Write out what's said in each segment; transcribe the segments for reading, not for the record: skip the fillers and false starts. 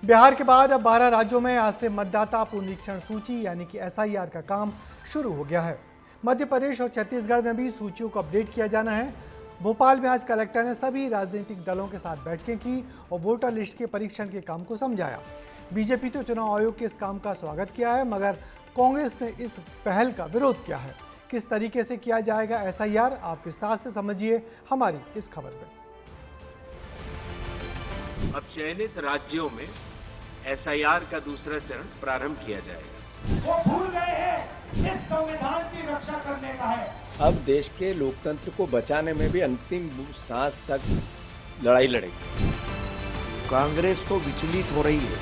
बिहार के बाद अब 12 राज्यों में आज से मतदाता पुनरीक्षण सूची यानी कि एसआईआर का काम शुरू हो गया है। मध्य प्रदेश और छत्तीसगढ़ में भी सूचियों को अपडेट किया जाना है। भोपाल में आज कलेक्टर ने सभी राजनीतिक दलों के साथ बैठकें की और वोटर लिस्ट के परीक्षण के काम को समझाया। बीजेपी तो चुनाव आयोग के इस काम का स्वागत किया है, मगर कांग्रेस ने इस पहल का विरोध किया है। किस तरीके से किया जाएगा एसआईआर, आप विस्तार से समझिए हमारी इस खबर में। अब चयनित राज्यों में एसआईआर का दूसरा चरण प्रारंभ किया जाएगा। वो भूल गए हैं इस संविधान की रक्षा करने का है। अब देश के लोकतंत्र को बचाने में भी अंतिम सांस तक लड़ाई लड़ेगी। कांग्रेस तो विचलित हो रही है।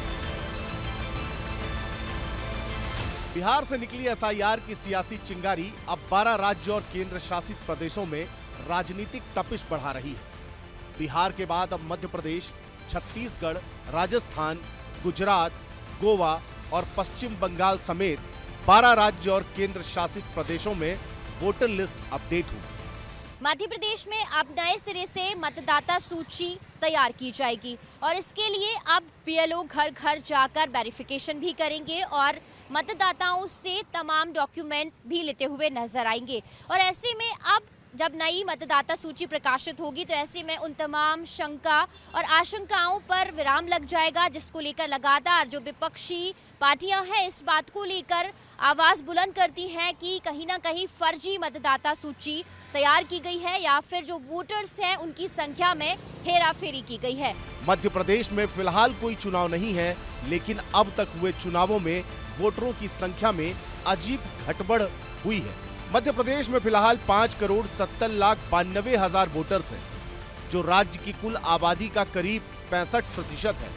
बिहार से निकली एसआईआर की सियासी चिंगारी अब 12 राज्य और केंद्र शासित प्रदेशों में राजनीतिक तपिश बढ़ा रही है। बिहार के बाद अब मध्य प्रदेश, छत्तीसगढ़, राजस्थान, गुजरात, गोवा और पश्चिम बंगाल समेत 12 राज्य और केंद्र शासित प्रदेशों में वोटर लिस्ट अपडेट हुई। मध्य प्रदेश में अब नए सिरे से मतदाता सूची तैयार की जाएगी और इसके लिए अब बीएलओ घर घर जाकर वेरिफिकेशन भी करेंगे और मतदाताओं से तमाम डॉक्यूमेंट भी लेते हुए नजर आएंगे। और ऐसे में अब जब नई मतदाता सूची प्रकाशित होगी तो ऐसे में उन तमाम शंका और आशंकाओं पर विराम लग जाएगा, जिसको लेकर लगातार जो विपक्षी पार्टियां हैं इस बात को लेकर आवाज बुलंद करती हैं कि कहीं ना कहीं फर्जी मतदाता सूची तैयार की गई है या फिर जो वोटर्स हैं उनकी संख्या में हेराफेरी की गई है। मध्य प्रदेश में फिलहाल कोई चुनाव नहीं है, लेकिन अब तक हुए चुनावों में वोटरों की संख्या में अजीब घटबढ़ हुई है। मध्य प्रदेश में फिलहाल 5,70,92,000 वोटर्स हैं, जो राज्य की कुल आबादी का करीब 65% है।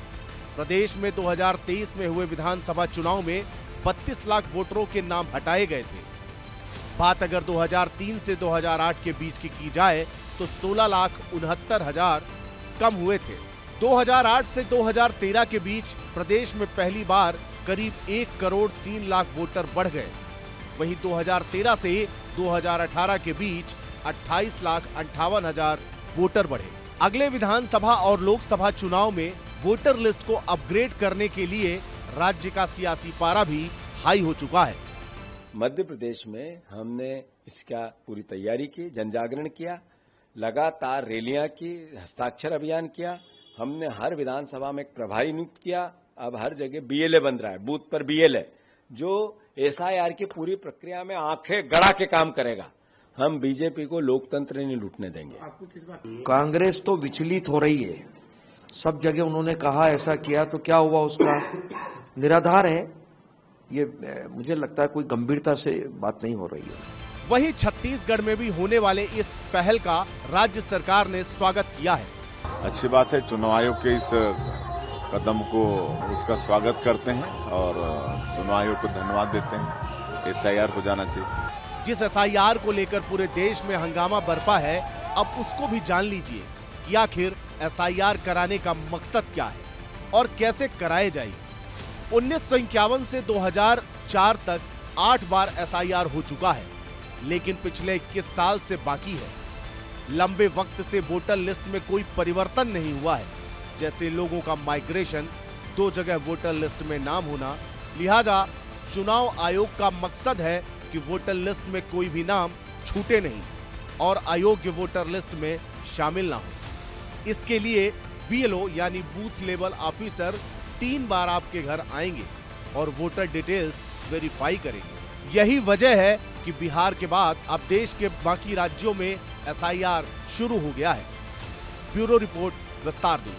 प्रदेश में 2023 में हुए विधानसभा चुनाव में 32 लाख वोटरों के नाम हटाए गए थे। बात अगर 2003 से 2008 के बीच की जाए तो 16,69,000 कम हुए थे। 2008 से 2013 के बीच प्रदेश में पहली बार करीब 1,03,00,000 वोटर बढ़ गए। वहीं 2013 से 2018 के बीच 28,58,000 वोटर बढ़े। अगले विधानसभा और लोकसभा चुनाव में वोटर लिस्ट को अपग्रेड करने के लिए राज्य का सियासी पारा भी हाई हो चुका है। मध्य प्रदेश में हमने इसका पूरी तैयारी की, जनजागरण किया, लगातार रैलियां की, हस्ताक्षर अभियान किया। हमने हर विधानसभा में एक प्रभारी नियुक्त किया। अब हर जगह बीएलए बन रहा है, बूथ पर बीएलए, जो एसआईआर की पूरी प्रक्रिया में आंखें गड़ा के काम करेगा। हम बीजेपी को लोकतंत्र नहीं लूटने देंगे। कांग्रेस तो विचलित हो रही है। सब जगह उन्होंने कहा ऐसा किया तो क्या हुआ, उसका निराधार है। ये मुझे लगता है कोई गंभीरता से बात नहीं हो रही है। वहीं छत्तीसगढ़ में भी होने वाले इस पहल का राज्य सरकार ने स्वागत किया है। अच्छी बात है, चुनाव आयोग के इस कदम को उसका स्वागत करते हैं और चुनाव आयोग को धन्यवाद देते हैं। एसआईआर हो जाना चाहिए। जिस एसआईआर को लेकर पूरे देश में हंगामा बरपा है, अब उसको भी जान लीजिए कि आखिर एसआईआर कराने का मकसद क्या है और कैसे कराए जाएगी। 1951 से 2004 तक 8 बार एसआईआर हो चुका है, लेकिन पिछले 21 साल से बाकी है। लंबे वक्त से वोटर लिस्ट में कोई परिवर्तन नहीं हुआ है, जैसे लोगों का माइग्रेशन, 2 जगह वोटर लिस्ट में नाम होना। लिहाजा चुनाव आयोग का मकसद है कि वोटर लिस्ट में कोई भी नाम छूटे नहीं और अयोग्य वोटर लिस्ट में शामिल ना हो। इसके लिए बीएलओ यानी बूथ लेवल ऑफिसर 3 बार आपके घर आएंगे और वोटर डिटेल्स वेरीफाई करेंगे। यही वजह है कि बिहार के बाद अब देश के बाकी राज्यों में एसआईआर शुरू हो गया है। ब्यूरो रिपोर्ट, विस्तार न्यूज।